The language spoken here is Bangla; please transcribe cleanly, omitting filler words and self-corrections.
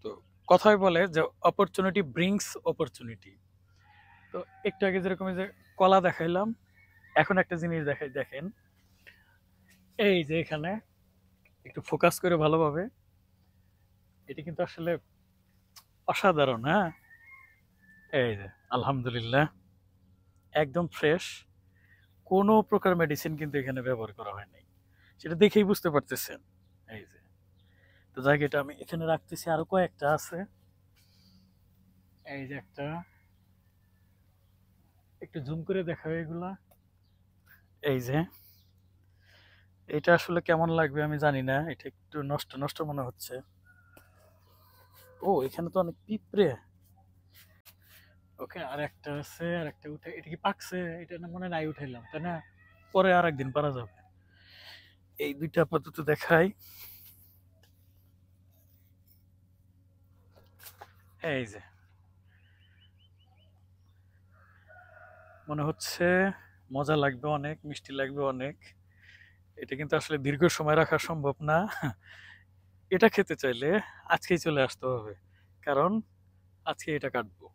তো কথায় বলে যে অপরচুনিটি ব্রিংস অপরচুনিটি। তো একটু আগে যেরকম এই যে কলা দেখাইলাম, এখন একটা জিনিস দেখাই, দেখেন এই যে এখানে একটু ফোকাস করে ভালোভাবে, এটা কিন্তু আসলে অসাধারণ, হ্যাঁ। এই যে আলহামদুলিল্লাহ, একদম ফ্রেশ, কোনো প্রকার মেডিসিন কিন্তু এখানে ব্যবহার করা হয় নাই, সেটা দেখেই বুঝতে পারতেছেন। এই যে, তো যাই এটা আমি এখানে রাখতেছি, আরো কয়েকটা আছে। এই যে একটা, একটু জুম করে দেখাও এগুলা। এই যে, এটা আসলে কেমন লাগবে আমি জানি না, এটা একটু নষ্ট নষ্ট মনে হচ্ছে। ও, এখানে তো অনেক পিঁপড়ে। ওকে, আর একটা আছে, আর একটা উঠে, এটা কি পাকছে? এটা না মনে নাই, উঠাইলাম তাই না, পরে আর একদিন পারা যাবে। এই দুইটা আপাতত দেখাই। এই যে, মনে হচ্ছে মজা লাগবে অনেক, মিষ্টি লাগবে অনেক। এটা কিন্তু আসলে দীর্ঘ সময় রাখা সম্ভব না। এটা খেতে চাইলে আজকেই চলে আসতে হবে, কারণ আজকে এটা কাটবো।